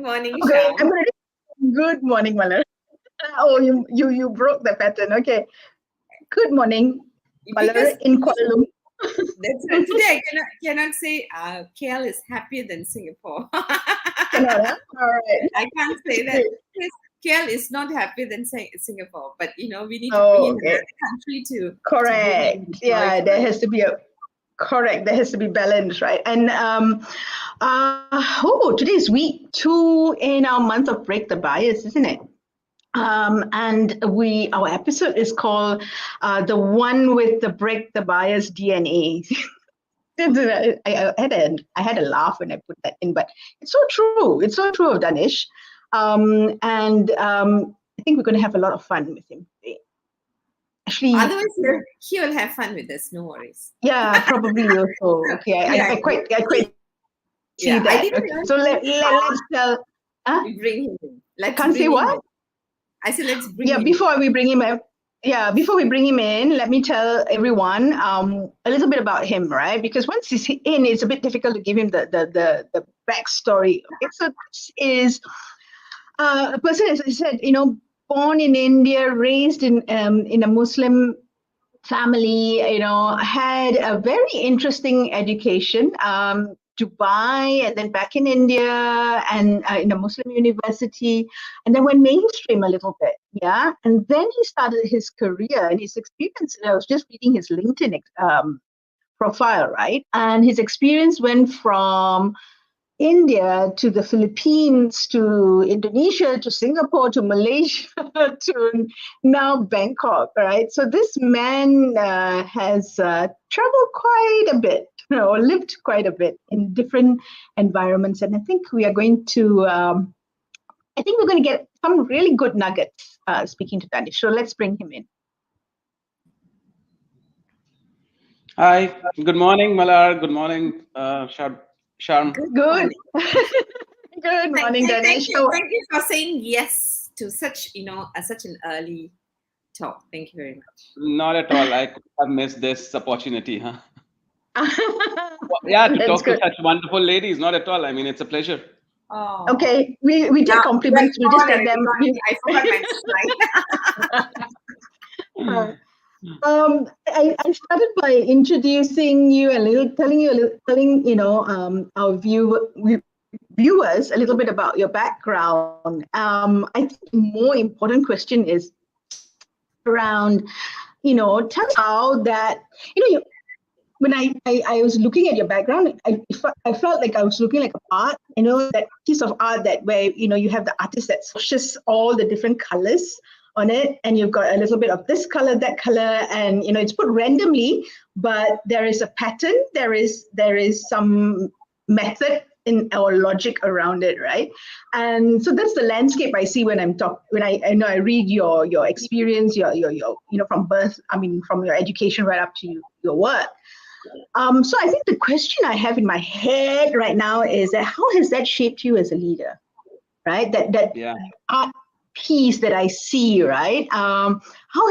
morning, Okay, Sham. Good morning, Malar. Oh, you broke the pattern. Okay. Good morning, Malar Because in Kuala Lumpur. that's right. Today I cannot say KL is happier than Singapore. Cannot, huh? All right. I can't say that. Great. Yes, KL is not happier than Singapore, but we need to bring Oh, in okay. another country to bring in Correct. the joy Yeah, for there us. has to be correct. There has to be balance, right? And today is week 2 in our month of Break the Bias, isn't it? And our episode is called the one with the Break the Bias DNA. I had a laugh when I put that in, but it's so true. It's so true of Danish. I think we're going to have a lot of fun with him today. Actually, Otherwise, he will have fun with us. No worries. yeah, probably also. Okay, I quite see I that. didn't Okay, so let's tell. we bring him in. Let's Can't say bring him what? in. I said, let's bring Yeah, him before we bring him in. Yeah, before we bring him in, let me tell everyone a little bit about him, right? Because once he's in, it's a bit difficult to give him the backstory. Okay, so this is a person, as I said, born in India, raised in a Muslim family, had a very interesting education. Dubai, and then back in India, and in a Muslim university, and then went mainstream a little bit, yeah. And then he started his career and his experience. I was just reading his LinkedIn profile, right? And his experience went from India to the Philippines to Indonesia to Singapore to Malaysia to now Bangkok, right? So this man has traveled quite a bit, or lived quite a bit in different environments, and I think we are going to. I think we're going to get some really good nuggets speaking to Danish. So let's bring him in. Hi, good morning, Malar. Good morning, Sharm. Good. Good morning, Danish. Thank you for saying yes to such such an early talk. Thank you very much. Not at all. I could have missed this opportunity, huh? Yeah, to talk to such wonderful ladies. Not at all. I mean, it's a pleasure. Oh. Okay, we take compliments. We'll just take them. I forgot my slide. I started by introducing you telling our viewers a little bit about your background. I think the more important question is around, tell us how that, when I was looking at your background, I felt like I was looking like art, that piece of art that where, you have the artist that swatches all the different colors on it, and you've got a little bit of this color, that color, and it's put randomly, but there is a pattern, there is some method in our logic around it, right? And so that's the landscape I see when I read your experience, your from birth, from your education right up to your work. So I think the question I have in my head right now is that how has that shaped you as a leader, right? That art piece that I see, right? How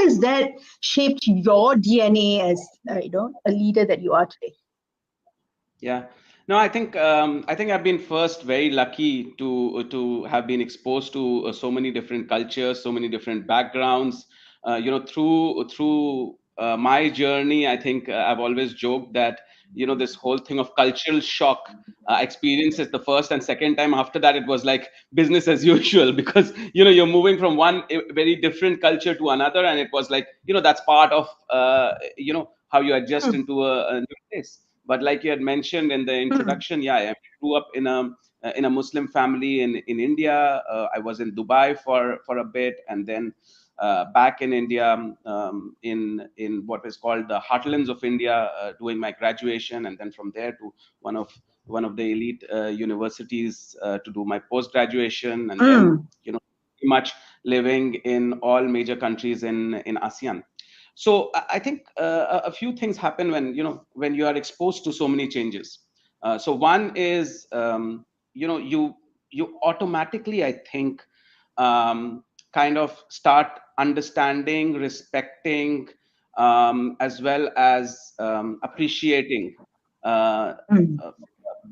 has that shaped your DNA as a leader that you are today? Yeah. No, I think I've been first very lucky to have been exposed to so many different cultures, so many different backgrounds. Through my journey, I think I've always joked that this whole thing of cultural shock experiences the first and second time. After that, it was like business as usual, because you're moving from one very different culture to another, and it was like that's part of how you adjust into a new place. But like you had mentioned in the introduction, I grew up in a Muslim family in India. I was in Dubai for a bit, and then back in India, in what is called the heartlands of India, doing my graduation, and then from there to one of the elite universities to do my post graduation, and then pretty much living in all major countries in ASEAN. So I think a few things happen when you are exposed to so many changes. So one is you automatically, I think, kind of start understanding, respecting, as well as appreciating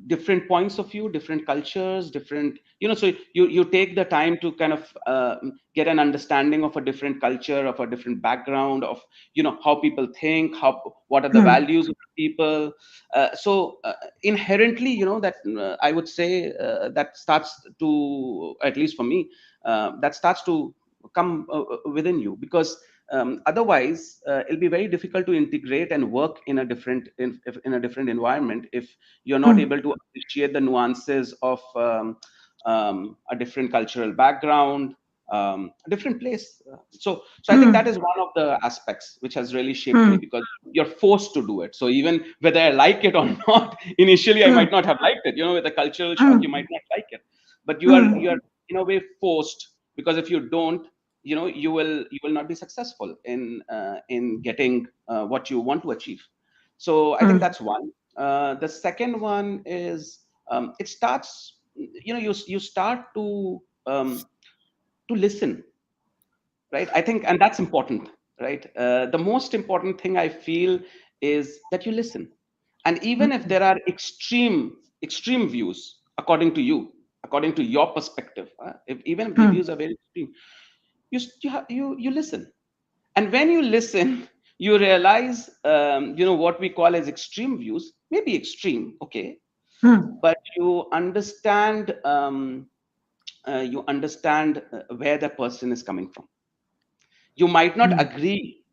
different points of view, different cultures, different, so you take the time to kind of get an understanding of a different culture, of a different background, of how people think, what are the Mm, values of the people. So inherently, that I would say that starts to, at least for me, that starts to come within you, because otherwise it'll be very difficult to integrate and work in a in a different environment if you're not mm, able to appreciate the nuances of a different cultural background, a different place. So I think that mm, is one of the aspects which has really shaped me, mm, because you're forced to do it. So even whether I like it or not, initially I mm, might not have liked it. With a cultural shock, you mm, might not like it, but you are mm, in a way forced, because if you don't, you will not be successful in getting what you want to achieve. So I think mm, that's one. The second one is, it starts, you start to listen, right? I think, and that's important, right? The most important thing I feel is that you listen, and even if mm, there are extreme views according to you, according to your perspective, even if the mm, views are very extreme, you listen. And when you listen, you realize, what we call as extreme views may be extreme, okay, mm, but you understand where the person is coming from. You might not mm, agree,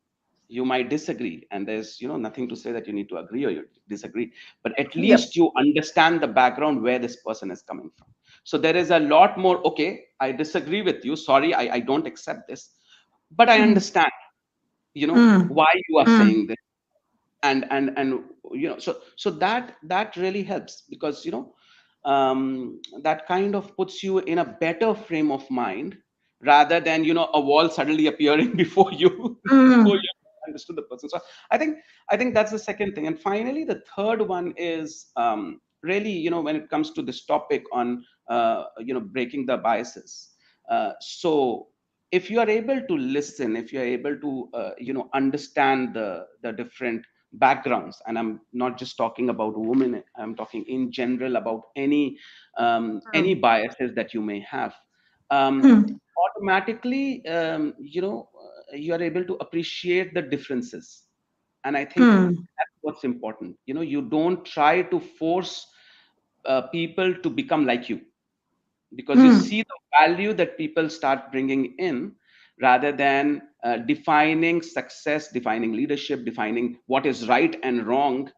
you might disagree, and there's nothing to say that you need to agree or you disagree, but at yep. least you understand the background where this person is coming from. So there is a lot more, okay, I disagree with you, sorry, I don't accept this, but I Mm, understand mm, why you are mm, saying this. And so that really helps, because that kind of puts you in a better frame of mind, rather than a wall suddenly appearing before you before mm, you understood the person. So I think that's the second thing. And finally, the third one is, really, when it comes to this topic on breaking the biases. So if you are able to listen, if you are able to understand the different backgrounds, and I'm not just talking about women, I'm talking in general about any mm, biases that you may have, mm, automatically, you are able to appreciate the differences. And I think mm, that's what's important. You don't try to force people to become like you, because you mm, see the value that people start bringing in, rather than defining success, defining leadership, defining what is right and wrong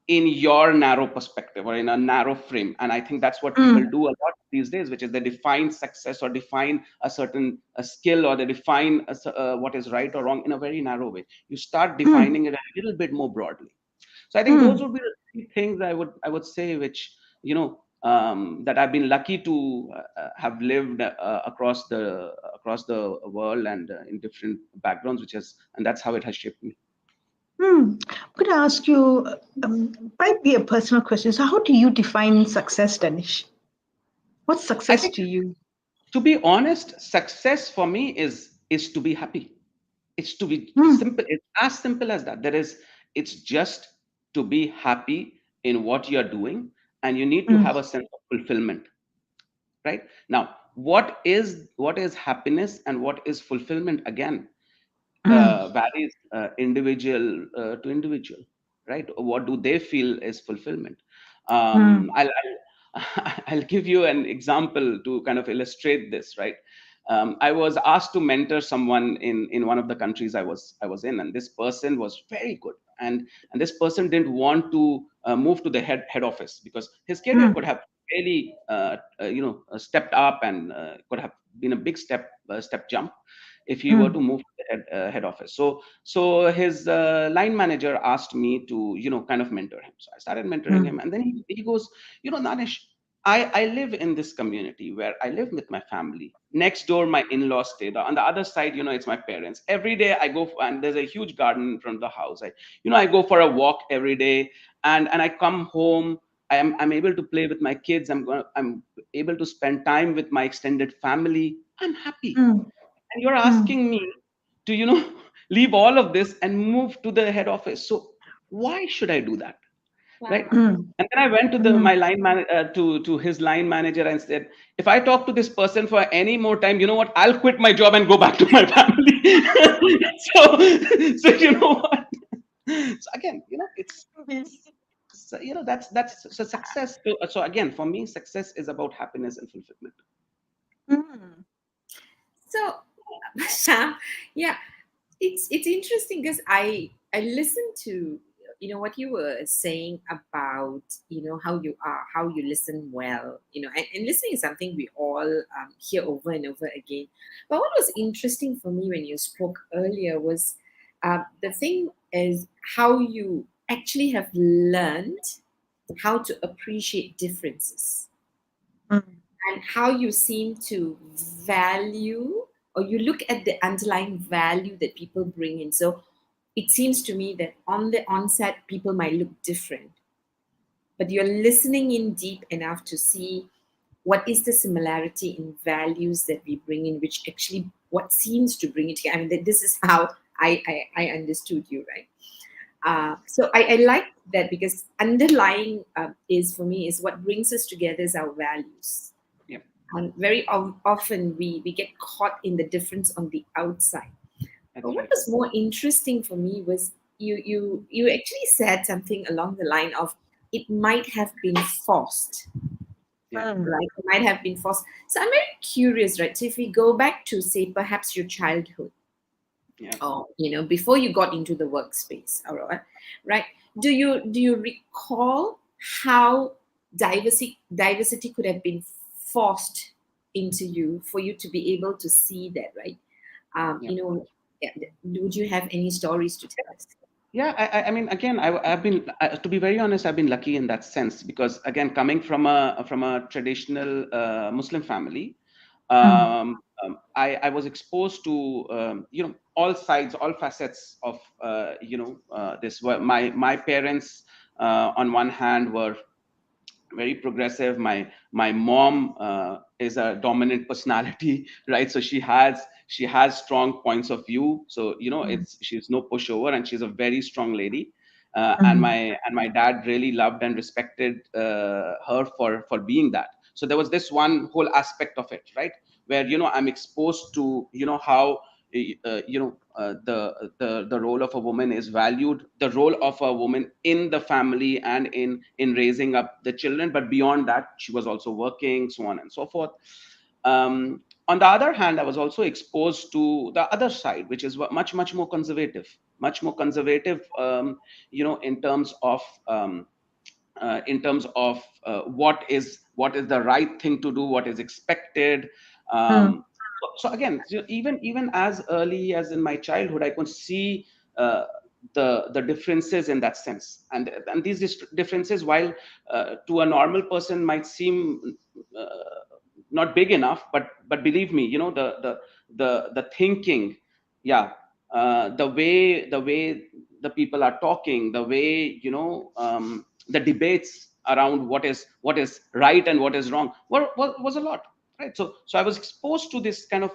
in your narrow perspective or in a narrow frame. And I think that's what people mm, do a lot these days, which is they define success or define a certain skill, or they define what is right or wrong in a very narrow way. You start mm, defining it a little bit more broadly. So I think those mm. would be the three things I would say, which that I've been lucky to have lived across the world, and in different backgrounds, and that's how it has shaped me. I'm going to ask you, might be a personal question. So, how do you define success, Danish? What's I success think, to you? to be honest, success for me is to be happy. It's to be Mm, simple. It's as simple as that. It's just to be happy in what you're doing, and you need to mm, have a sense of fulfillment. Right now, what is happiness and what is fulfillment, again, mm, varies individual to individual, right? What do they feel is fulfillment? mm, I'll give you an example to kind of illustrate this, right? I was asked to mentor someone in one of the countries I was in, and this person was very good, and this person didn't want to move to the head office, because his career mm, could have really stepped up, and could have been a big step jump if he were to mm, move to the head office. So his line manager asked me to kind of mentor him. So I started mentoring him, mm, and then he goes, Nanish, I live in this community where I live with my family. Next door, my in-laws stay. On the other side, it's my parents. Every day I go, and there's a huge garden in front of the house. I go for a walk every day, and I come home. I'm able to play with my kids. I'm able to spend time with my extended family. I'm happy. mm, And you're mm, asking me to leave all of this and move to the head office. So why should I do that? right? Wow. Mm. And then I went to Mm. my to his line manager and said, if I talk to this person for any more time, you know what, I'll quit my job and go back to my family. So you know what, so again, it's so, that's so success so again, for me, success is about happiness and fulfillment. Mm. So, Sham, yeah, it's interesting because I listened to what you were saying about how you are, how you listen well, and listening is something we all hear over and over again. But what was interesting for me when you spoke earlier was the thing is how you actually have learned how to appreciate differences, Mm. and how you seem to value, or you look at the underlying value that people bring in. So it seems to me that on the onset people might look different, but you're listening in deep enough to see what is the similarity in values that we bring in, which actually what seems to bring it together. I mean, this is how I understood you, right? So I like that, because underlying is, for me, is what brings us together is our values. Yeah, And very often we get caught in the difference on the outside. But that's what right. was more interesting for me was you actually said something along the line of, it might have been forced, Yeah, Mm. right? It might have been forced. So I'm very curious, right? So if we go back to, say, perhaps your childhood, yeah. or before you got into the workspace, all right? Do you recall how diversity could have been forced into you for you to be able to see that, right? Yeah. Yeah, would you have any stories to tell us? Yeah, I mean, again, I've been, to be very honest, I've been lucky in that sense, because again, coming from a traditional Muslim family, Mm. I was exposed to all sides, all facets of this. My parents, on one hand, were very progressive. My mom is a dominant personality, right? So she has strong points of view. So Mm. she's no pushover, and she's a very strong lady. And Mm. my dad really loved and respected her for being that. So there was this one whole aspect of it, right, where I'm exposed to how the role of a woman is valued, the role of a woman in the family and in raising up the children, but beyond that, she was also working, so on and so forth. On the other hand, I was also exposed to the other side, which is much more conservative, much more conservative, in terms of what is the right thing to do, what is expected. Mm. So again, even as early as in my childhood, I could see uh, the differences in that sense, and these differences, while to a normal person might seem uh, not big enough, but believe me, the thinking, yeah, the way the people are talking, the way the debates around what is right and what is wrong was a lot, right? So I was exposed to this kind of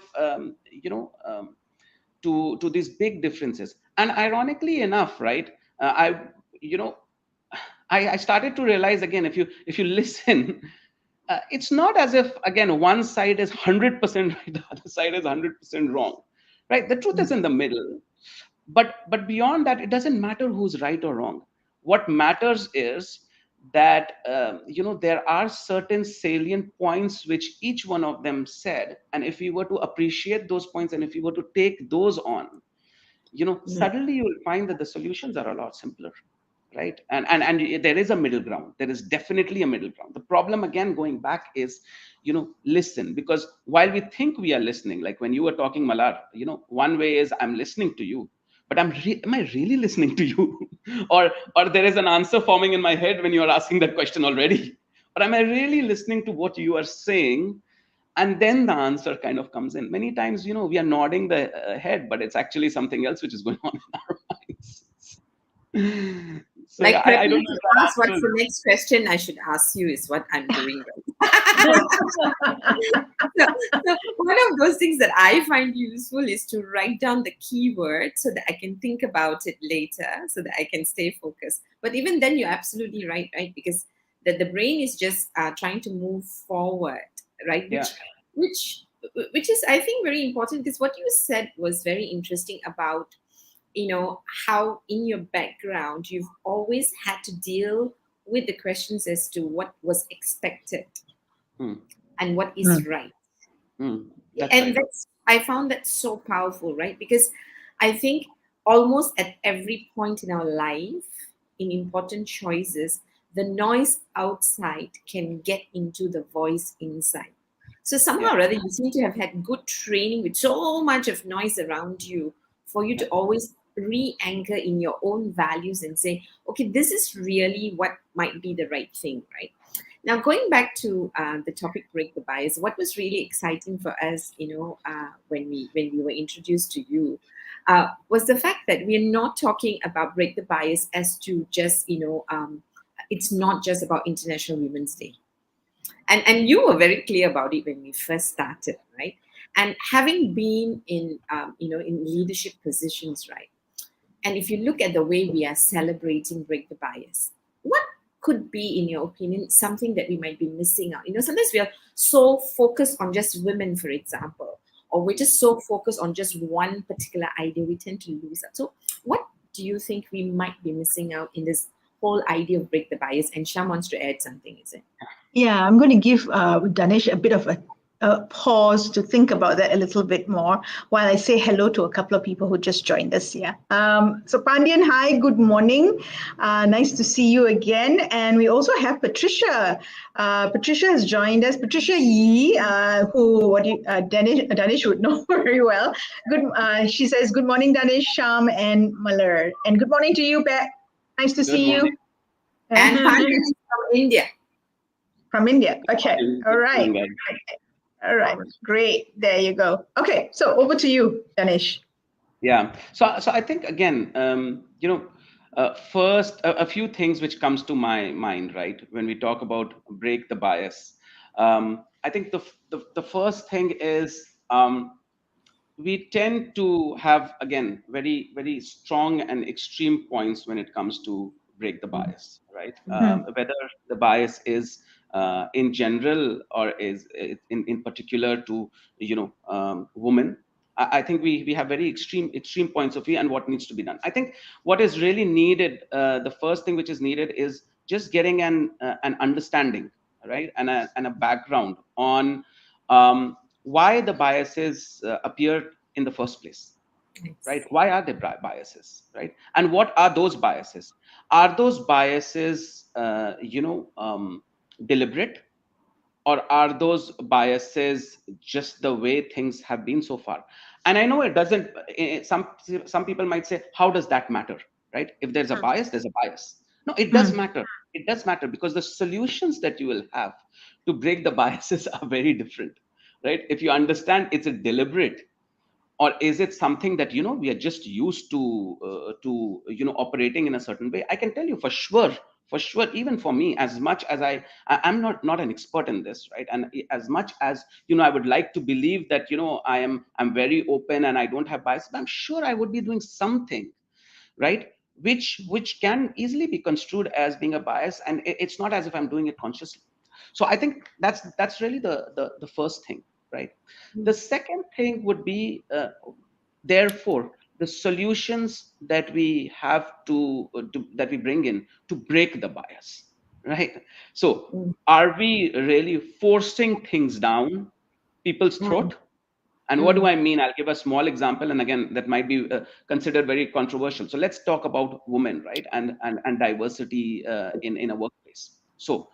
to these big differences. And ironically enough, right, you know I started to realize, again, if you listen, it's not as if, again, one side is 100% right, the other side is 100% wrong, right? The truth is in the middle. But beyond that, it doesn't matter who's right or wrong. What matters is that there are certain salient points which each one of them said, and if we were to appreciate those points, and if we were to take those on, Mm. suddenly you will find that the solutions are a lot simpler, right? And there is a middle ground. There is definitely a middle ground. The problem, again, going back, is listen, because while we think we are listening, like when you were talking, Malar, one way is I'm listening to you, but am I really listening to you? Or there is an answer forming in my head when you are asking that question already, or am I really listening to what you are saying? And then the answer kind of comes in. Many times, we are nodding the head, but it's actually something else which is going on in our minds. So yeah, Like I don't prepping know to if that ask what's answers. the next question I should ask you is what I'm doing right. So, so one of those things that I find useful is to write down the keyword so that I can think about it later, so that I can stay focused. But even then, you're absolutely right, right? Because the brain is just trying to move forward, right? Yeah. Which which is, I think, very important, because what you said was very interesting about, how in your background you've always had to deal with the questions as to what was expected Mm, and what is Mm. right. that's And right. that's, I found that so powerful, right? Because I think almost at every point in our life, in important choices, the noise outside can get into the voice inside. So Yeah. somehow or other, you seem to have had good training with so much of noise around you, for you Yeah. to always re-anchor in your own values and say, okay, this is really what might be the right thing, right? Now, going back to the topic, break the bias, what was really exciting for us, when we were introduced to you, was the fact that we're not talking about break the bias as to just, it's not just about International Women's Day, and you were very clear about it when we first started, right? And having been in, in leadership positions, right? And if you look at the way we are celebrating break the bias, what could be, in your opinion, something that we might be missing out? Sometimes we are so focused on just women, for example, or we're just so focused on just one particular idea, we tend to lose that. So, what do you think we might be missing out in this whole idea of break the bias? And Sham wants to add something, is it? Yeah, I'm going to give Danish a bit of a pause to think about that a little bit more while I say hello to a couple of people who just joined us here. So Pandian, hi, good morning. Nice to see you again. And we also have Patricia. Patricia has joined us. Patricia Yee, who Danish would know very well. She says, good morning, Danish, Sham, and Malar. And good morning to you, Pat. Nice to Good see you. morning. And Pandya is from India. From India. Okay. All Good right. morning, guys. All right. Great. There you go. Okay. So over to you, Danish. Yeah. So I think again, first a few things which comes to my mind, right, when we talk about break the bias. I think the first thing is, we tend to have, again, very very strong and extreme points when it comes to break the bias, right? Mhm. Whether the bias is in general, or is in particular to, women. I think we have very extreme points of view and what needs to be done. I think what is really needed, the first thing which is needed is just getting an understanding, right, and a background on why the biases appear in the first place, right? Yes. Why are they biases, right? And what are those biases? Are those biases deliberate, or are those biases just the way things have been so far? And I know it doesn't, some people might say, how does that matter, right? If there's a bias, there's a bias. No, it does Mm. matter. It does matter, because the solutions that you will have to break the biases are very different, right? If you understand it's a deliberate, or is it something that we are just used to operating in a certain way. I can tell you for sure, even for me, as much as I'm not an expert in this, right? And as much as I would like to believe that I'm very open and I don't have bias, but I'm sure I would be doing something, right, which can easily be construed as being a bias, and it's not as if I'm doing it consciously. So I think that's really the first thing, right? The second thing would be, therefore, the solutions that we have to that we bring in to break the bias, right? So Mm, are we really forcing things down people's mm, throat? And what do mm, I mean? I'll give a small example, and again, that might be considered very controversial. So let's talk about women, right, and diversity in a workplace. So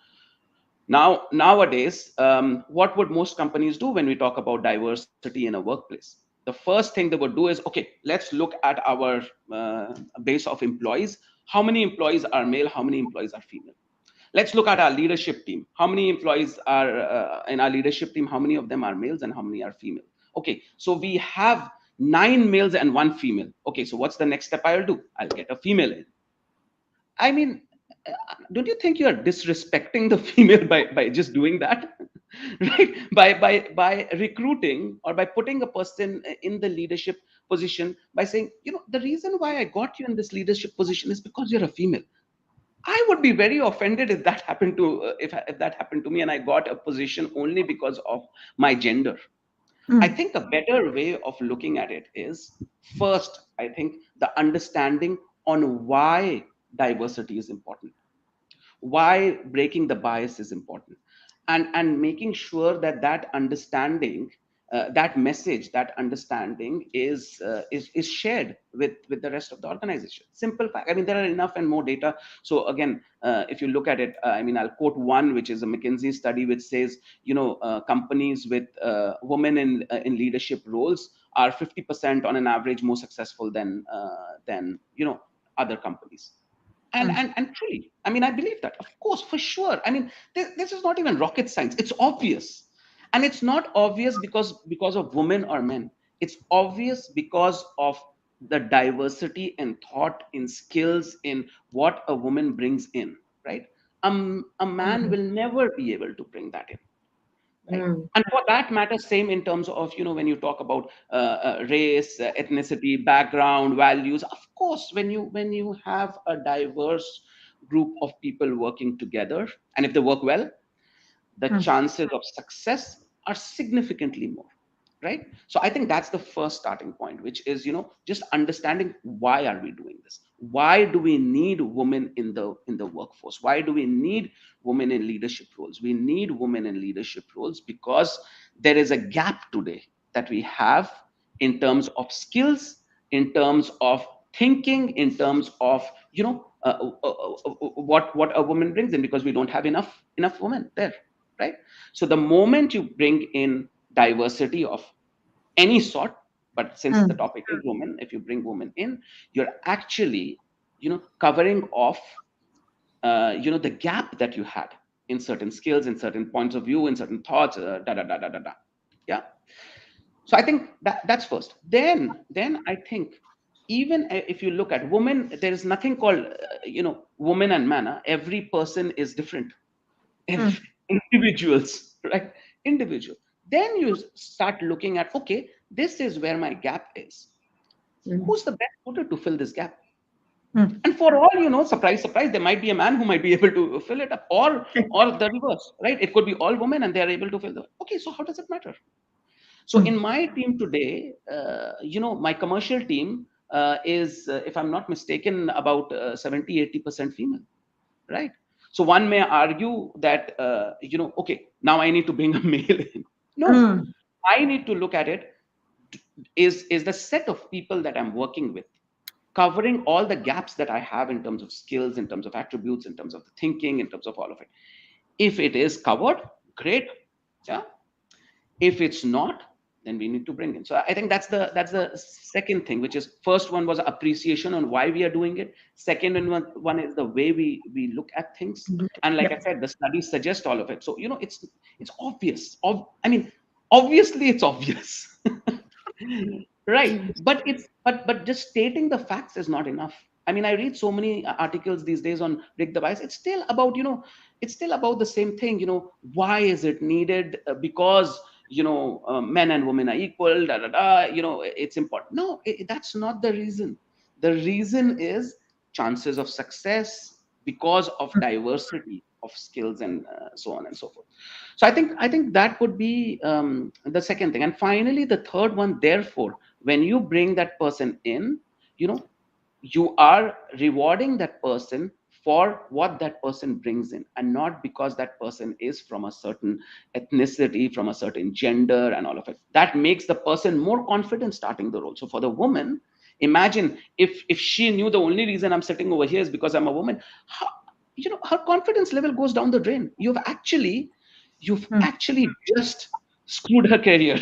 nowadays, what would most companies do when we talk about diversity in a workplace? The first thing they would do is, okay, let's look at our base of employees. How many employees are male? How many employees are female? Let's look at our leadership team. How many employees are in our leadership team? How many of them are males and how many are female? Okay, so we have 9 males and 1 female. Okay, so what's the next step I'll do? I'll get a female in. I mean, don't you think you are disrespecting the female by just doing that? right? By recruiting or by putting a person in the leadership position, by saying, the reason why I got you in this leadership position is because you're a female. I would be very offended if that happened to if that happened to me and I got a position only because of my gender. I Mm. think a better way of looking at it is, first, I think the understanding on why diversity is important, why breaking the bias is important, and making sure that that understanding, that message, that understanding is shared with the rest of the organization. Simple fact. I mean, there are enough and more data. So again, if you look at it, I mean, I'll quote one, which is a McKinsey study, which says, companies with women in leadership roles are 50% on an average more successful than other companies. and Mm. and and truly, I mean, I believe that, of course, for sure. I mean, this is not even rocket science. It's obvious. And it's not obvious because of women or men. It's obvious because of the diversity in thought, in skills, in what a woman brings in, right? A man Mm, will never be able to bring that in, right? mm, And for that matter, same in terms of, when you talk about race, ethnicity, background, values. Of course, when you have a diverse group of people working together, and if they work well, the Mm. chances of success are significantly more, right? So I think that's the first starting point, which is, just understanding, why are we doing this? Why do we need women in the workforce? Why do we need women in leadership roles? We need women in leadership roles because there is a gap today that we have in terms of skills, in terms of thinking, in terms of, what a woman brings in, because we don't have enough women there, right? So the moment you bring in diversity of any sort, but since the Mm. topic is women, if you bring women in, you're actually, covering off, the gap that you had in certain skills, in certain points of view, in certain thoughts, da da da da da da. Yeah. So I think that's first. Then I think, even if you look at women, there is nothing called, woman and man. Every person is different. Mm. Individuals, right? Individual. Then you start looking at, okay, this is where my gap is. mm, Who's the best suited to fill this gap? Mm. And for all, surprise, surprise, there might be a man who might be able to fill it up, or the reverse, right? It could be all women and they are able to fill the. Okay, so how does it matter? So in Mm. my team today, my commercial team is, if I'm not mistaken, about 70-80% female, right? So one may argue that, okay, now I need to bring a male in. No, Mm. I need to look at it. Is the set of people that I'm working with covering all the gaps that I have in terms of skills, in terms of attributes, in terms of the thinking, in terms of all of it? If it is covered, great. Yeah. If it's not, then we need to bring in. So I think that's the second thing, which is, first one was appreciation on why we are doing it. Second one is the way we look at things. And like I Yep. said, the studies suggest all of it. So it's obvious. I mean, obviously it's obvious. Right. But just stating the facts is not enough. I mean, I read so many articles these days on break the bias. It's still about the same thing. Why is it needed? Because men and women are equal, da da da. It's important. No, that's not the reason. The reason is chances of success because of diversity of skills, and so on and so forth. So I think that would be the second thing. And finally, the third one, therefore, when you bring that person in, you know you are rewarding that person for what that person brings in, and not because that person is from a certain ethnicity, from a certain gender, and all of it. That makes the person more confident starting the role. So for the woman, imagine if she knew the only reason I'm sitting over here is because I'm a woman. How, her confidence level goes down the drain. You've Mm. actually just screwed her career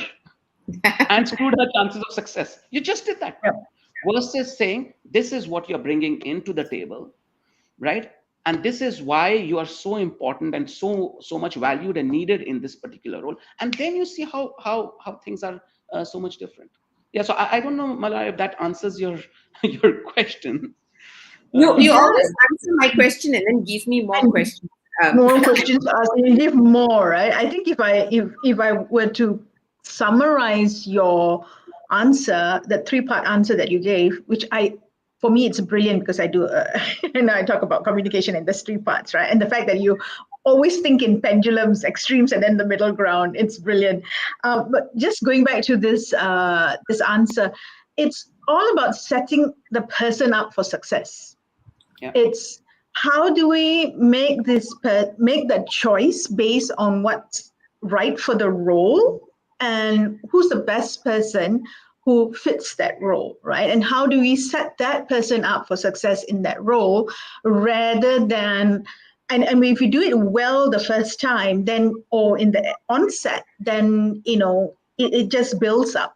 and screwed her chances of success. You just did that. Yep. Versus saying, this is what you're bringing into the table, right? And this is why you are so important and so much valued and needed in this particular role. And then you see how things are so much different. Yeah. So I don't know, Mala, if that answers your your question. You It always does. answer my question and then give me more And questions. More questions to ask, and you give more, right? I think if I were to summarize your answer, the three-part answer that you gave, which for me, it's brilliant because I do, and I talk about communication and there's three parts, right? And the fact that you always think in pendulums, extremes, and then the middle ground, it's brilliant. But just going back to this answer, it's all about setting the person up for success. Yeah. It's how do we make make that choice based on what's right for the role and who's the best person who fits that role, right? And how do we set that person up for success in that role rather than and if you do it well the first time, then or in the onset, then it just builds up,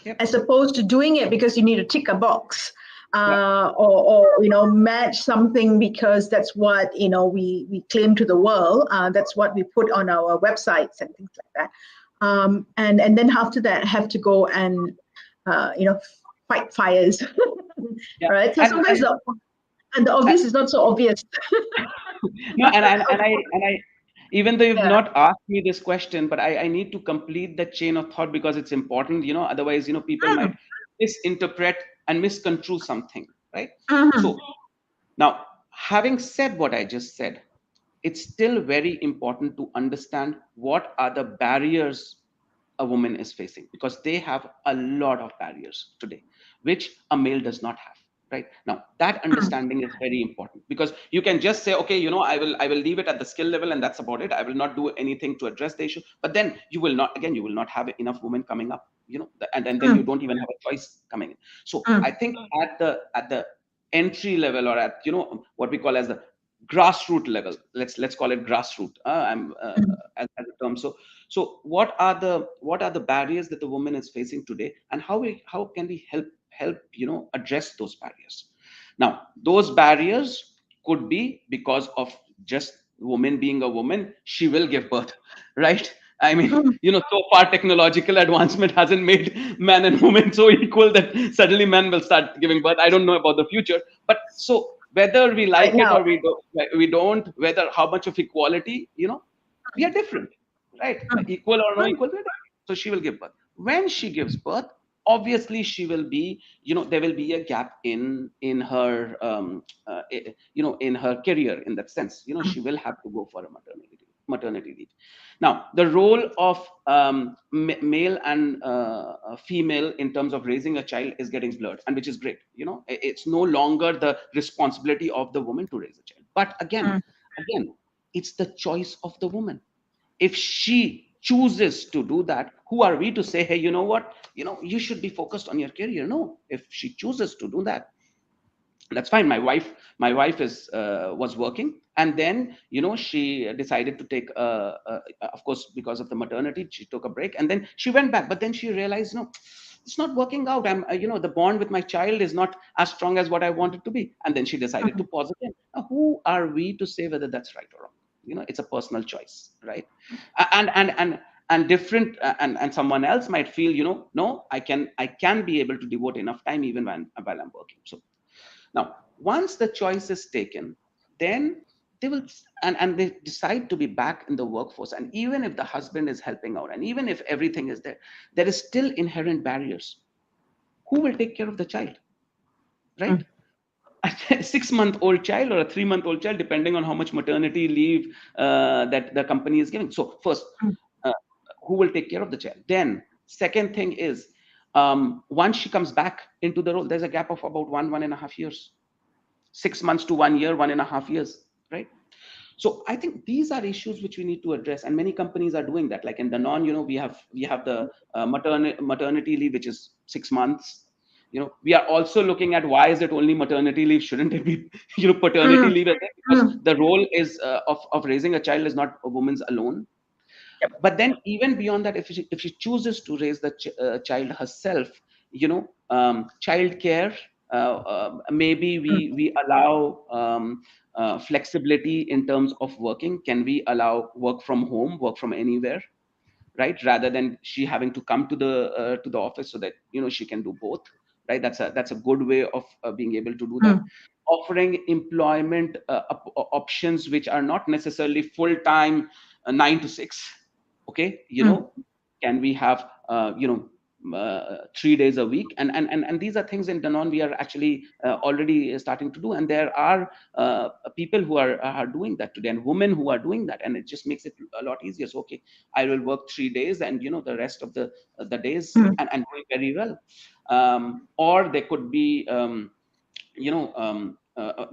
Yep. as opposed to doing it because you need to tick a box, Yeah. or match something because that's what we claim to the world. That's what we put on our websites and things like that. And then after that, have to go and fight fires, Yeah. right? So sometimes And the obvious is not so obvious. no, and I even though you've Yeah. not asked me this question, but I need to complete the chain of thought because it's important, otherwise, people might misinterpret and misconstrue something, right? Mhm. So now, having said what I just said, it's still very important to understand what are the barriers a woman is facing, because they have a lot of barriers today which a male does not have. Right now, that understanding is very important, because you can just say, okay, I will leave it at the skill level and that's about it. I will not do anything to address the issue, but then you will not have enough women coming up, and then you don't even have a choice coming in. So I think at the entry level, or at what we call as the grassroots level, let's call it grassroots, as a term. So what are the barriers that the woman is facing today, and how can we help address those barriers? Now, those barriers could be because of just woman being a woman. She will give birth, right? I mean, so far technological advancement hasn't made man and woman so equal that suddenly men will start giving birth. I don't know about the future, but so whether we Right like it now. or we don't, whether how much of equality, we are different, right? Equal or no equal, we're different. So she will give birth. When she gives birth, obviously she will be, there will be a gap in her in her career. In that sense, she will have to go for a maternity leave. Now, the role of male and female in terms of raising a child is getting blurred, and which is great. It's no longer the responsibility of the woman to raise a child, but again, it's the choice of the woman. If she chooses to do that, who are we to say, hey, you know what, you should be focused on your career? No. If she chooses to do that, that's fine. My wife was working, and then she decided to take of course, because of the maternity, she took a break, and then she went back, but then she realized, no, it's not working out. I'm the bond with my child is not as strong as what I want it to be, and then she decided to pause again. Now, who are we to say whether that's right or wrong? It's a personal choice, right? And different, and someone else might feel, no, I can be able to devote enough time even while I'm working. So now, once the choice is taken, then they will, and they decide to be back in the workforce. And even if the husband is helping out, and even if everything is there, there is still inherent barriers. Who will take care of the child, right? A 6-month-old child or a 3-month-old child, depending on how much maternity leave that the company is giving. So first, uh, who will take care of the child? Then second thing is, once she comes back into the role, there's a gap of about 1.5 years. 6 months to 1 year, 1.5 years, right? So I think these are issues which we need to address, and many companies are doing that. Like in Danone, we have the maternity leave, which is 6 months. We are also looking at, why is it only maternity leave? Shouldn't it be paternity leave as well? Because the role is of raising a child is not a woman's alone. But then even beyond that, if she chooses to raise the child herself, child care, maybe we allow flexibility in terms of working. Can we allow work from home, work from anywhere, right? Rather than she having to come to the office, so that she can do both, right? That's a good way of being able to do that. offering employment options which are not necessarily full time, 9 to 6. Okay, can we have 3 days a week? And these are things in Danone we are actually already starting to do, and there are people who are doing that today, and women who are doing that, and it just makes it a lot easier. So okay, I will work 3 days, and the rest of the days, and doing very well. Or there could be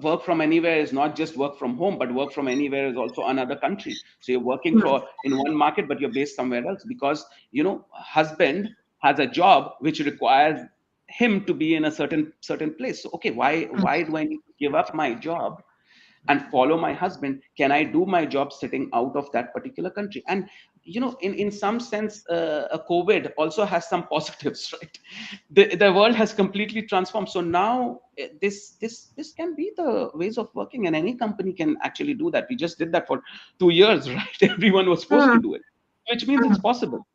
work from anywhere is not just work from home, but work from anywhere is also another country. So you're working for in one market, but you're based somewhere else, because husband has a job which requires him to be in a certain place. So okay, why do I need to give up my job and follow my husband? Can I do my job sitting out of that particular country? And in some sense, COVID also has some positives, right? The world has completely transformed. So now this can be the ways of working, and any company can actually do that. We just did that for 2 years, right? Everyone was forced to do it, which means it's possible.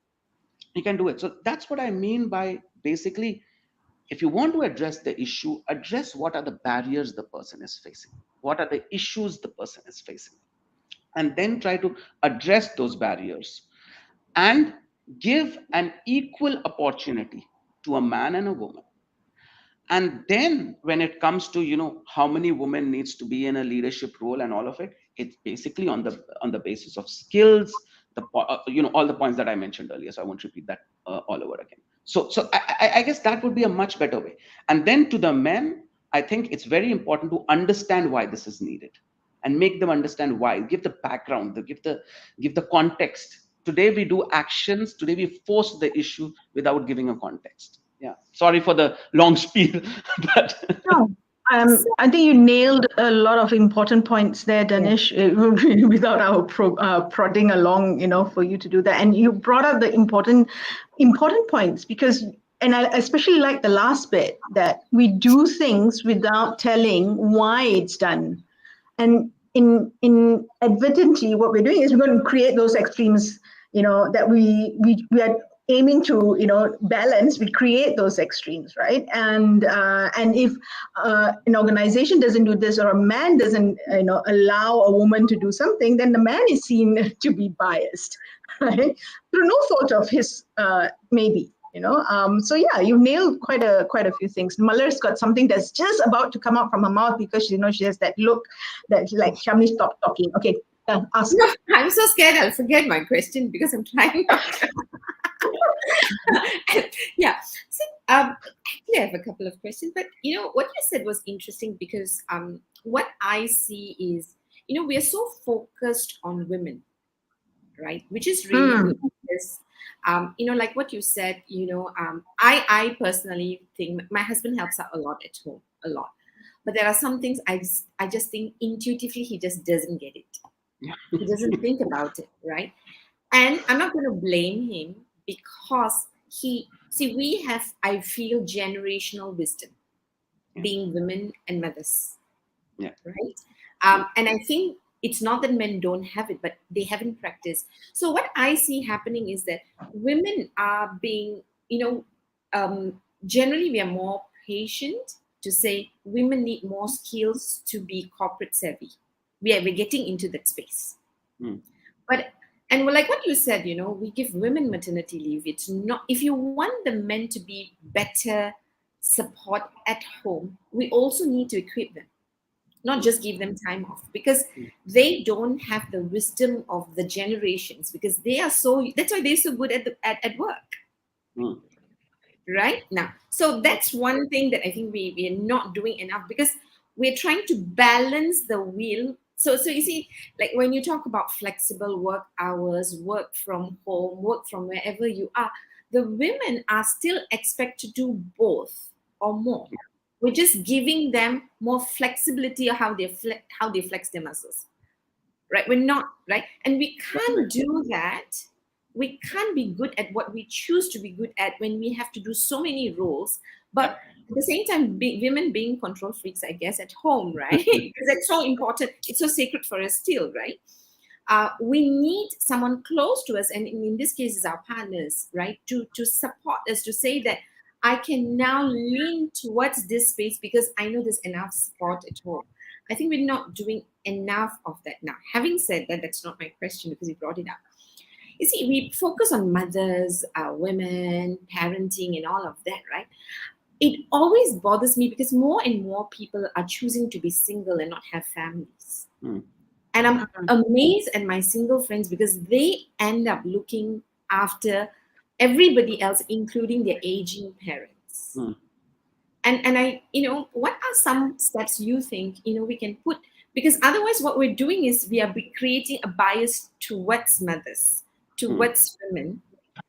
You can do it. So that's what I mean by, basically, if you want to address the issue, address what are the barriers the person is facing, what are the issues the person is facing, and then try to address those barriers, and give an equal opportunity to a man and a woman. And then when it comes to how many women needs to be in a leadership role and all of it, it's basically on the basis of skills, all the points that I mentioned earlier. So I won't repeat that all over again. So I guess that would be a much better way. And then to the men, I think it's very important to understand why this is needed, and make them understand why. Give the background, give the context. Today we do actions, today we force the issue without giving a context. Yeah, sorry for the long spiel. But No, So, I think you nailed a lot of important points there, yeah. Danish, without our prodding along, for you to do that. And you brought up the important points, because, and I especially like the last bit, that we do things without telling why it's done. And in advertently, what we're doing is we're going to create those extremes, that we are aiming to, balance. We create those extremes, right? And if an organization doesn't do this, or a man doesn't, allow a woman to do something, then the man is seen to be biased, right? Through no fault of his, maybe. So yeah, you nailed quite a few things. Muller's got something that's just about to come out from her mouth, because she has that look that like, Shamini, stop talking. Okay, ask. No, I'm so scared I'll forget my question because I'm trying not to. Yeah. So, actually, I have a couple of questions, but what you said was interesting, because what I see is, we are so focused on women, right? Which is really good, because, like what you said, I personally think my husband helps out a lot at home, a lot. But there are some things I just think intuitively he just doesn't get it. He doesn't think about it, right? And I'm not going to blame him, because we have, I feel, generational wisdom, being women and mothers, yeah, right? And I think it's not that men don't have it, but they haven't practiced. So what I see happening is that women are being, generally we are more patient to say women need more skills to be corporate savvy. We're getting into that space. But and like what you said, we give women maternity leave. It's not, if you want the men to be better support at home, we also need to equip them, not just give them time off, because they don't have the wisdom of the generations, because that's why they're so good at work. Right now. So that's one thing that I think we are not doing enough, because we're trying to balance the wheel. So you see, like when you talk about flexible work hours, work from home, work from wherever you are, the women are still expected to do both or more. We're just giving them more flexibility of how they flex their muscles. Right? We're not, right? And we can't do that. We can't be good at what we choose to be good at when we have to do so many roles. But at the same time, women being control freaks, I guess, at home, right? Because it's so important. It's so sacred for us still, right? We need someone close to us, and in this case, is our partners, right? To support us, to say that I can now lean towards this space because I know there's enough support at home. I think we're not doing enough of that now. Having said that, that's not my question because you brought it up. You see, we focus on mothers, women, parenting, and all of that, right? It always bothers me because more and more people are choosing to be single and not have families. Mm, And I'm amazed at my single friends because they end up looking after everybody else, including their aging parents. mm, And I, what are some steps you think, we can put? Because otherwise, what we're doing is we are creating a bias towards mothers, mm, towards women,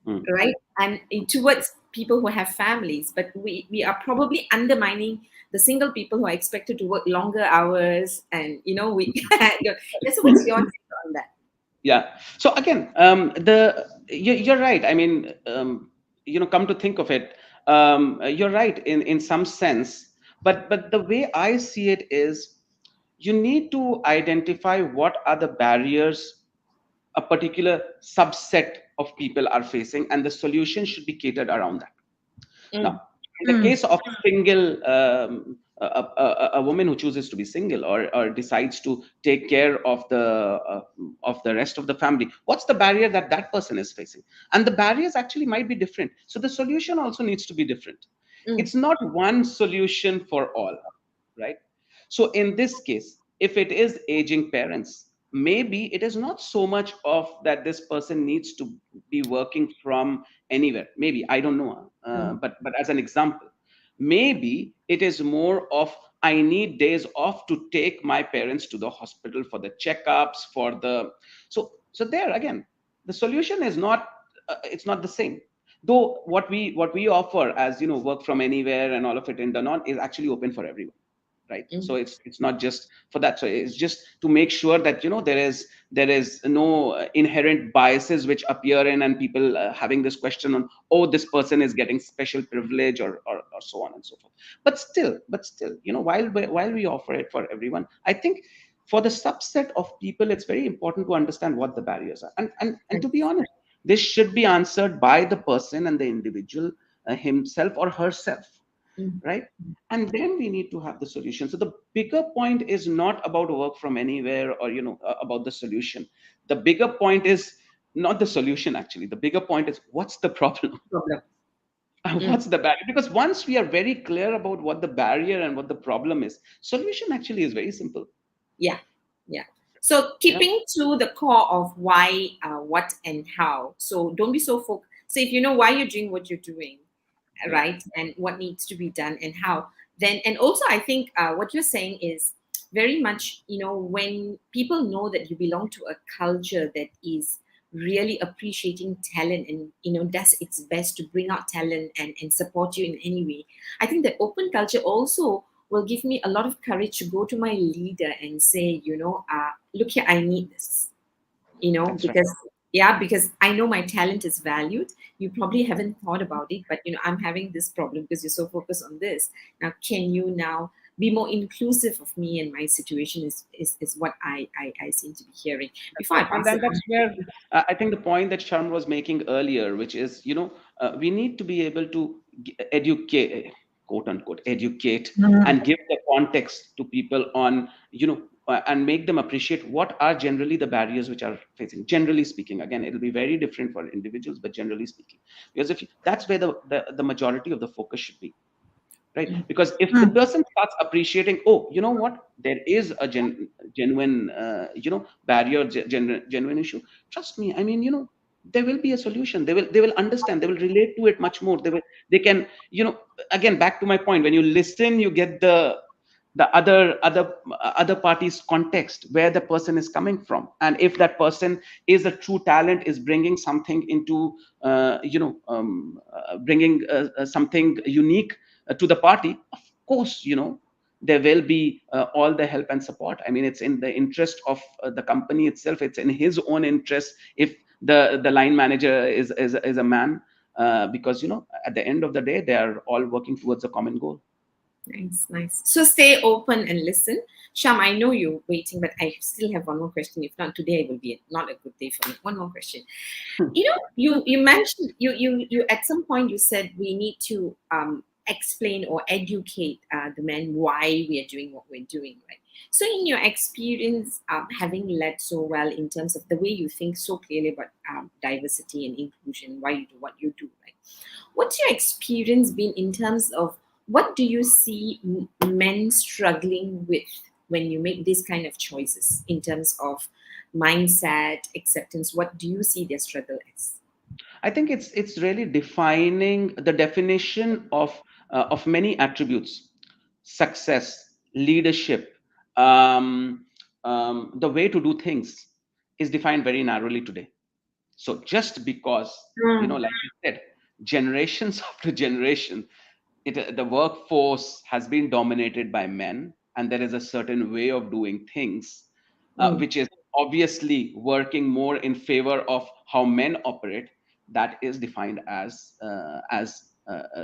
mm. right? And towards people who have families. But we are probably undermining the single people who are expected to work longer hours. And, we, so what's your take on that? Yeah. So again, you're right. I mean, come to think of it, you're right in some sense. But the way I see it is, you need to identify what are the barriers a particular subset of people are facing, and the solution should be catered around that. Mm, Now, in the case of a single, a woman who chooses to be single, or decides to take care of the rest of the family, what's the barrier that that person is facing? And the barriers actually might be different. So the solution also needs to be different. mm, It's not one solution for all, right? So in this case, if it is aging parents, maybe it is not so much of that this person needs to be working from anywhere. Maybe, I don't know, mm, but as an example, maybe it is more of, I need days off to take my parents to the hospital for the checkups, for the, so there again, the solution is not, it's not the same. Though what we offer as, work from anywhere and all of it in Danone is actually open for everyone, right? mm. So it's not just for that. So it's just to make sure that, there is no inherent biases which appear in, and people having this question on, oh, this person is getting special privilege, or so on and so forth. But still, while we offer it for everyone, I think for the subset of people, it's very important to understand what the barriers are, and Right. to be honest, this should be answered by the person and the individual, himself or herself, Mm, right? And then we need to have the solution. So the bigger point is not about work from anywhere, or about the solution. The bigger point is not the solution. Actually, the bigger point is, what's the problem? problem. Mm, What's the barrier? Because once we are very clear about what the barrier and what the problem is, solution actually is very simple. yeah, yeah. So Yeah. keeping to the core of why, what, and how. So don't be so focused. So if you know why you're doing what you're doing, Yeah. right, and what needs to be done and how, then, and also I think what you're saying is very much, when people know that you belong to a culture that is really appreciating talent and does its best to bring out talent and support you in any way. I think that open culture also will give me a lot of courage to go to my leader and say, look here, I need this, That's right. because, yeah, because I know my talent is valued. You probably haven't thought about it, but I'm having this problem because you're so focused on this. Now, can you now be more inclusive of me and my situation is what I seem to be hearing. That's Before I right. And pass then it that's on. where, I think the point that Sharm was making earlier, which is, we need to be able to educate, quote unquote, educate, and give the context to people on, and make them appreciate what are generally the barriers which are facing. Generally speaking, again, it'll be very different for individuals, but generally speaking, because that's where the majority of the focus should be, right? Because if the person starts appreciating, oh, you know what, there is a genuine, barrier, genuine issue, trust me, I mean, there will be a solution. They will understand, they will relate to it much more. They can, again, back to my point, when you listen, you get the other party's context, where the person is coming from, and if that person is a true talent, is bringing something into, bringing something unique to the party, of course, there will be all the help and support. I mean, it's in the interest of the company itself, it's in his own interest if the line manager is a man, because at the end of the day, they are all working towards a common goal. Nice, nice. So stay open and listen. Sham, I know you're waiting, but I still have one more question. If not today, will be not a good day for me. One more question. You know, you mentioned you at some point you said we need to explain or educate the men why we are doing what we're doing, right? So in your experience, having led so well in terms of the way you think so clearly about diversity and inclusion, why you do what you do, right? What's your experience been in terms of what do you see men struggling with when you make these kind of choices in terms of mindset, acceptance? What do you see their struggle as? I think it's really defining the definition of many attributes: success, leadership, the way to do things is defined very narrowly today. So just because, Mm, like you said, generations after generation, the workforce has been dominated by men, and there is a certain way of doing things, mm, which is obviously working more in favor of how men operate. That is defined as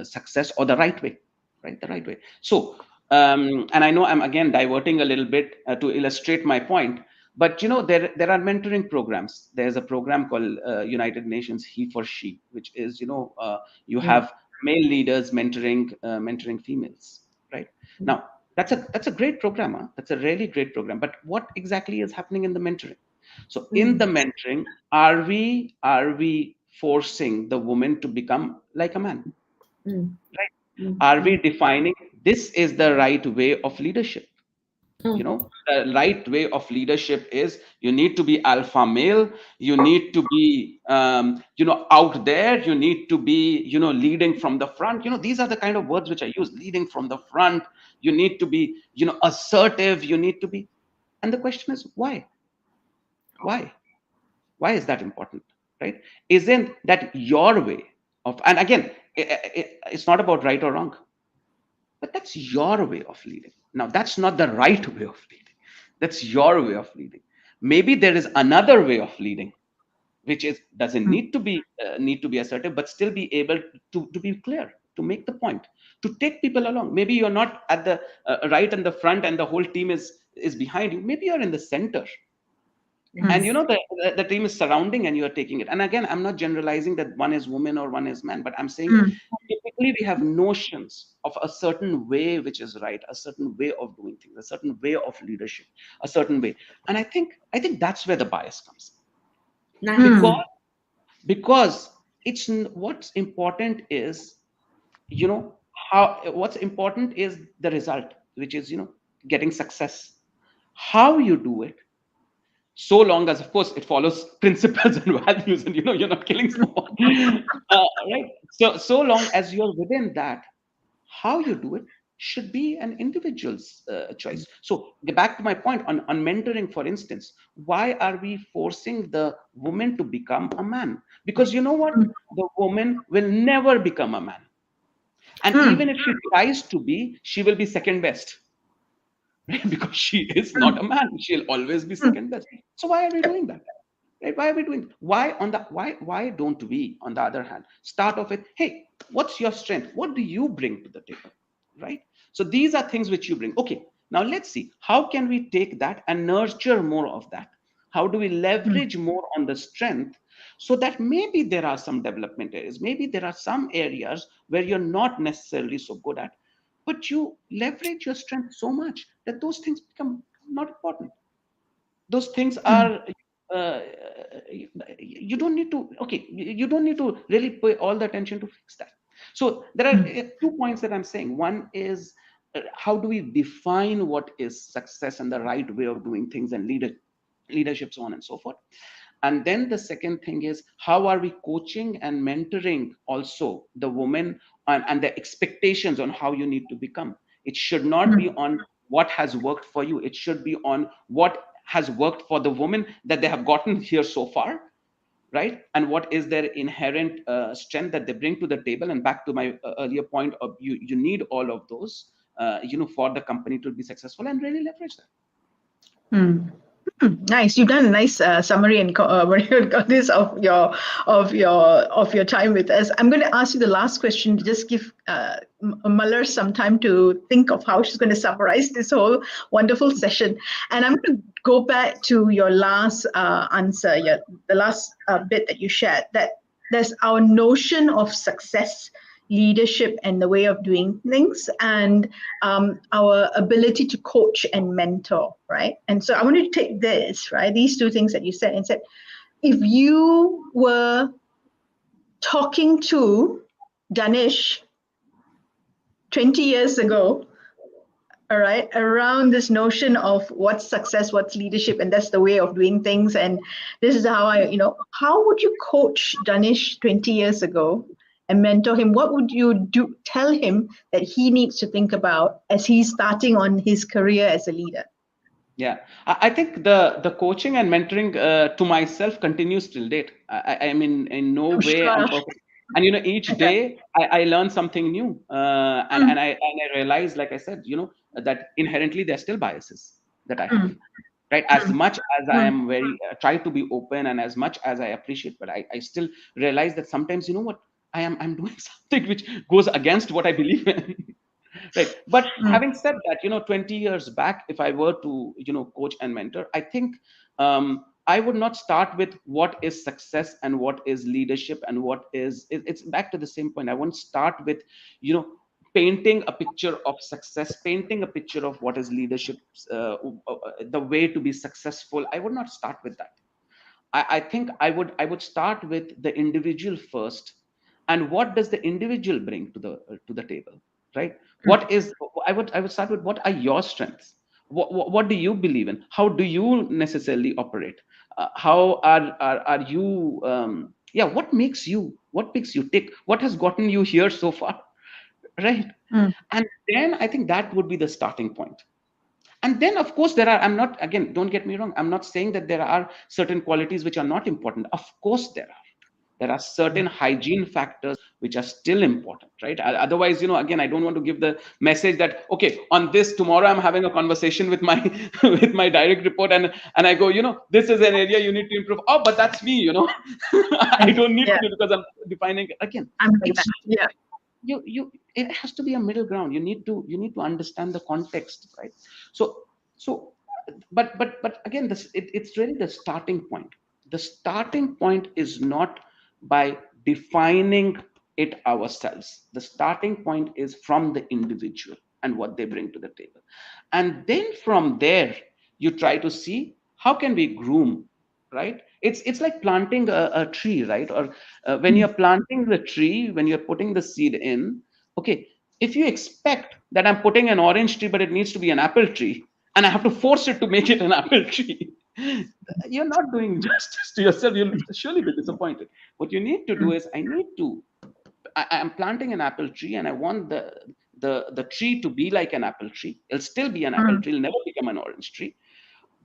success, or the right way, right? The right way. So, and I know I'm again diverting a little bit to illustrate my point, but there are mentoring programs. There's a program called United Nations He for She, which is you mm, have male leaders mentoring females, right? mm, Now that's a great program, huh? That's a really great program, but what exactly is happening in the mentoring? So in mm, the mentoring, are we forcing the woman to become like a man, mm, right? mm, Are we mm, defining this is the right way of leadership? mm, The right way of leadership is you need to be alpha male, you need to be out there, you need to be leading from the front. These are the kind of words which I use: leading from the front. You need to be assertive, you need to be. And the question is, why why is that important, right? Isn't that your way of, and again, it's not about right or wrong, but that's your way of leading. Now, that's not the right way of leading. That's your way of leading. Maybe there is another way of leading, which is doesn't mm, need to be assertive, but still be able to be clear, to make the point, to take people along. Maybe you're not at the right in the front, and the whole team is behind you. Maybe you're in the center, and mm, yes. the team is surrounding, and you are taking it. And again, I'm not generalizing that one is woman or one is man, but I'm saying mm, typically we have notions of a certain way which is right, a certain way of doing things, a certain way of leadership, a certain way. And I think that's where the bias comes in. Nice. mm, Because what's important is, how what's important is the result, which is getting success. How you do it, so long as, of course, it follows principles and values, and you're not killing someone, right? So long as you're within that, how you do it should be an individual's choice. So get back to my point on mentoring, for instance. Why are we forcing the woman to become a man? Because you know what, mm, the woman will never become a man, and mm, even if she tries to be, she will be second best. Because she is not a man, she'll always be mm, second best. So why are we doing that? Right? Why are we doing, why don't we, on the other hand, start off with, hey, what's your strength, what do you bring to the table, right? So these are things which you bring. Okay, now let's see, how can we take that and nurture more of that? How do we mm, leverage more on the strength, so that maybe there are some development areas, maybe there are some areas where you're not necessarily so good at, but you leverage your strength so much that those things become not important. Those things mm, are, uh, you don't need to, okay, you don't need to really pay all the attention to fix that. So there are mm, 2 points that I'm saying. One is, how do we define what is success and the right way of doing things, and leadership, so on and so forth. And then the second thing is, how are we coaching and mentoring also the woman, and the expectations on how you need to become. It should not be mm, on what has worked for you, it should be on what has worked for the woman that they have gotten here so far, right? And what is their inherent strength that they bring to the table. And back to my earlier point of, you need all of those for the company to be successful, and really leverage that. mm. Nice. You've done a nice summary and this of your time with us. I'm going to ask you the last question to just give Malar some time to think of how she's going to summarize this whole wonderful session. And I'm going to go back to your last answer, the last bit that you shared, that there's our notion of success, leadership, and the way of doing things, and our ability to coach and mentor, right? And so I want to take this, right, these two things that you said, and said, if you were talking to Danish 20 years ago, all right, around this notion of what's success, what's leadership, and that's the way of doing things, and this is how how would you coach Danish 20 years ago and mentor him? What would you tell him that he needs to think about as he's starting on his career as a leader? Yeah, I think the coaching and mentoring to myself continues till date. I mean, in no way I'm perfect. And each day I learn something new, and I realize, like I said, that inherently there's still biases that I have. Right, as much as I am very try to be open, and as much as I appreciate, but I still realize that sometimes, what, I'm doing something which goes against what I believe in. Right, but having said that, 20 years back, if I were to coach and mentor, I think I would not start with what is success and what is leadership and what is it's back to the same point. I won't start with painting a picture of success, painting a picture of what is leadership, the way to be successful. I would not start with that. I think I would start with the individual first, and what does the individual bring to the table, right? What is I would start with, what are your strengths? What do you believe in? How do you necessarily operate? How are you? Yeah, what makes you tick? What has gotten you here so far, right? And then I think that would be the starting point. And then, of course, I'm not, again, don't get me wrong, I'm not saying that there are certain qualities which are not important. Of course there are certain hygiene factors which are still important, right? Otherwise, again, I don't want to give the message that, okay, on this tomorrow I'm having a conversation with my with my direct report, and I go, this is an area you need to improve. Oh, but that's me. I don't need to, because I'm defining again. I'm like that. Yeah. It has to be a middle ground. You need to understand the context, right? So but again, it's really the starting point. The starting point is not by defining it ourselves. The starting point is from the individual and what they bring to the table, and then from there you try to see how can we groom, right? It's like planting a tree, right? Or when you're planting the tree, when you're putting the seed in, okay, if you expect that I'm putting an orange tree but it needs to be an apple tree, and I have to force it to make it an apple tree, you're not doing justice to yourself. You'll surely be disappointed. What you need to do is, I'm planting an apple tree, and I want the tree to be like an apple tree. It'll still be an apple tree. It'll never become an orange tree.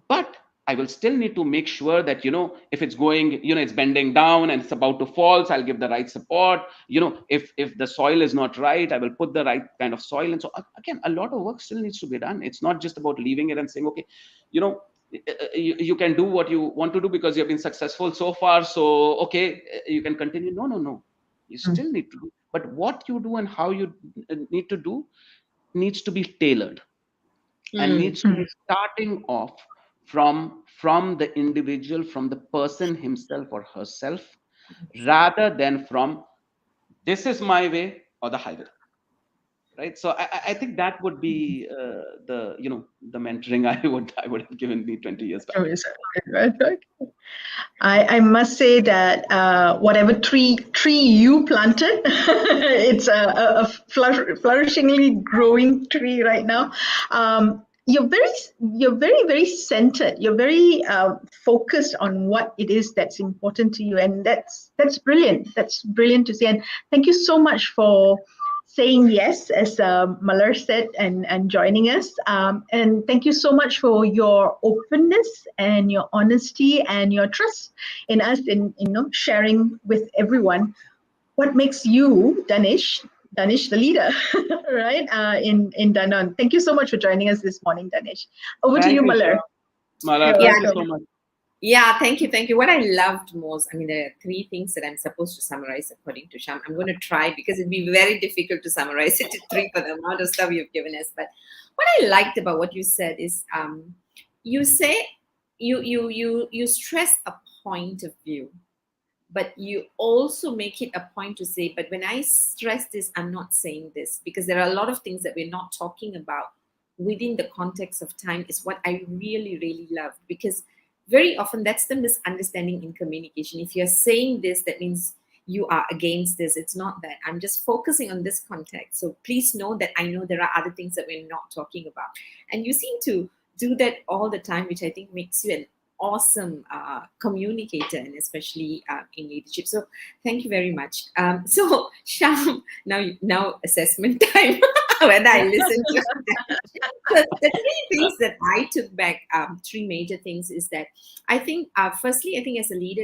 But I will still need to make sure that, if it's going, it's bending down and it's about to fall, so I'll give the right support. If the soil is not right, I will put the right kind of soil. And so again, a lot of work still needs to be done. It's not just about leaving it and saying, okay, you can do what you want to do because you've been successful so far. So, okay, you can continue. No. You still need to do. But what you do and how you need to do needs to be tailored, and needs to be starting off from the individual, from the person himself or herself, rather than from, this is my way or the highway, right? So I think that would be the mentoring I would have given me 20 years back. I must say that whatever tree you planted, it's a flourishingly growing tree right now. You're very, very centered. You're very focused on what it is that's important to you, and that's brilliant. That's brilliant to see. And thank you so much for saying yes, as Malar said, and joining us. And thank you so much for your openness and your honesty and your trust in us, in sharing with everyone what makes you, Danish the leader, right? In Danone. Thank you so much for joining us this morning, Danish. Over to you, Malar. Mala, You're Yeah, thank you welcome. so much. yeah, thank you, thank you. What I loved most, I mean, there are three things that I'm supposed to summarize according to Sham. I'm going to try because it'd be very difficult to summarize it to three for the amount of stuff you've given us. But what I liked about what you said is, you say you stress a point of view, but you also make it a point to say, but when I stress this, I'm not saying this, because there are a lot of things that we're not talking about within the context of time, is what I really, really love. Because very often that's the misunderstanding in communication. If you're saying this, that means you are against this. It's not that. I'm just focusing on this context. So please know that I know there are other things that we're not talking about. And you seem to do that all the time, which I think makes you an awesome communicator, and especially in leadership. So thank you very much. So Sham, now assessment time. Whether I listen to so the three things that I took back, three major things, is that I think, firstly, I think as a leader,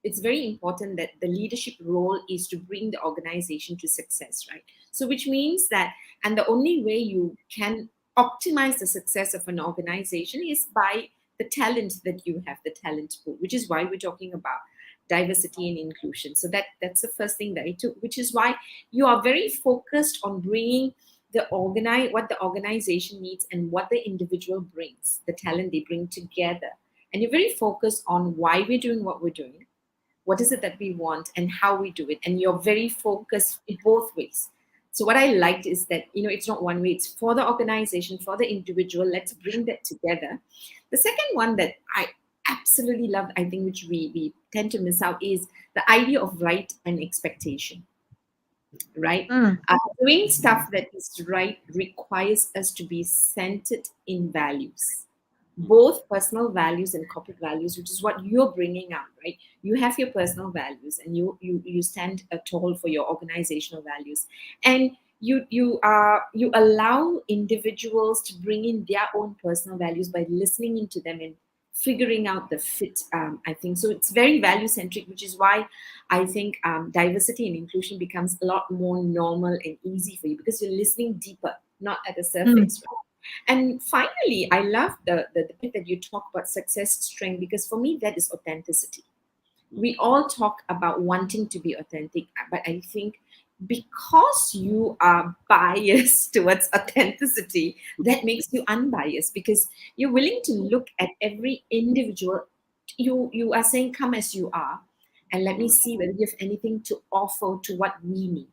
it's very important that the leadership role is to bring the organization to success, right? So which means that, and the only way you can optimize the success of an organization is by the talent that you have, the talent pool, which is why we're talking about diversity and inclusion. So that's the first thing that I took, which is why you are very focused on bringing what the organization needs and what the individual brings, the talent they bring together. And you're very focused on why we're doing what we're doing, what is it that we want, and how we do it. And you're very focused in both ways. So what I liked is that, it's not one way, it's for the organization, for the individual. Let's bring that together. The second one that I absolutely love, I think, which we tend to miss out, is the idea of right and expectation, right? Mm. Doing stuff that is right requires us to be centered in values, both personal values and corporate values, which is what you're bringing up, right? You have your personal values, and you stand tall for your organizational values, and you allow individuals to bring in their own personal values by listening into them and figuring out the fit. I think so. It's very value centric, which is why I think diversity and inclusion becomes a lot more normal and easy for you, because you're listening deeper, not at the Mm. surface, right? And finally, I love the bit that you talk about success strength, because for me, that is authenticity. We all talk about wanting to be authentic, but I think because you are biased towards authenticity, that makes you unbiased, because you're willing to look at every individual. You are saying, come as you are, and let me see whether you have anything to offer to what we need.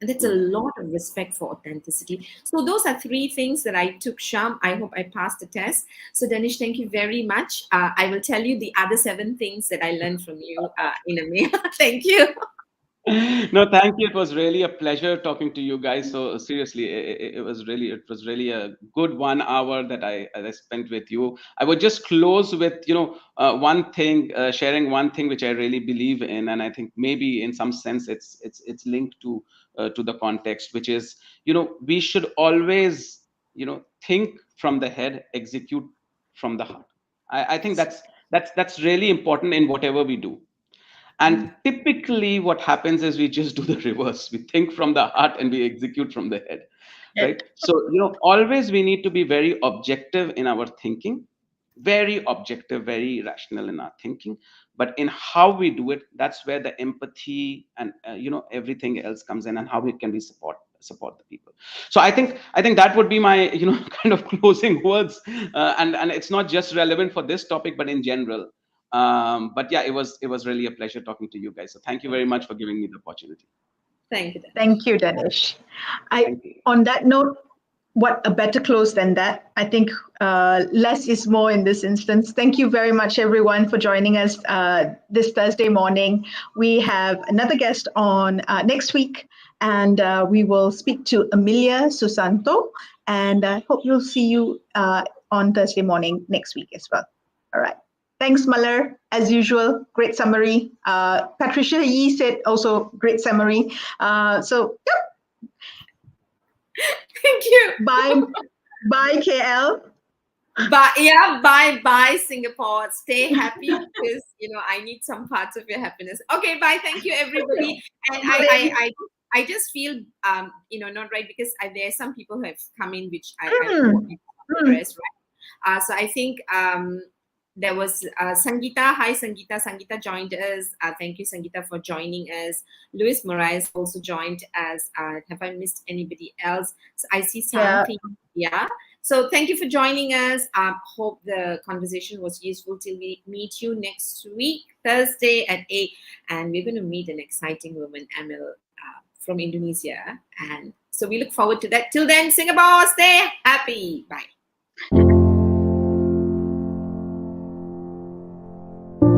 And that's a lot of respect for authenticity. So those are three things that I took, Sham. I hope I passed the test. So Danish, thank you very much. I will tell you the other 7 things that I learned from you in a mail. Thank you. No, thank you. It was really a pleasure talking to you guys. So seriously, it was really a good 1 hour that I spent with you. I would just close with one thing, sharing one thing which I really believe in, and I think maybe in some sense it's linked to the context, which is we should always think from the head, execute from the heart. I think that's really important in whatever we do. And typically, what happens is we just do the reverse. We think from the heart and we execute from the head, right? So, always we need to be very objective in our thinking, very objective, very rational in our thinking. But in how we do it, that's where the empathy and everything else comes in, and how it can be support the people. So I think that would be my kind of closing words, and it's not just relevant for this topic, but in general. But yeah, it was really a pleasure talking to you guys. So thank you very much for giving me the opportunity. Thank you, Danish. Thank you, Danish. I Thank you. On that note, what a better close than that? I think less is more in this instance. Thank you very much, everyone, for joining us this Thursday morning. We have another guest on next week, and we will speak to Amelia Susanto. And I hope you'll see you on Thursday morning next week as well. All right. Thanks, Muller. As usual, great summary. Patricia Yee said also great summary. So, yep. Thank you. Bye, KL. Bye, Singapore. Stay happy, because I need some parts of your happiness. Okay, bye. Thank you, everybody. And I just feel not right, because there are some people who have come in which I Mm, address, right? So I think there was Sangeeta. Hi, Sangeeta. Sangeeta joined us. Thank you, Sangeeta, for joining us. Luis Moraes also joined us. Have I missed anybody else? So I see Yeah. something. Yeah. So thank you for joining us. Hope the conversation was useful. Till we meet you next week, Thursday at 8. And we're going to meet an exciting woman, Emil, from Indonesia. And so we look forward to that. Till then, Singapore, stay happy. Bye.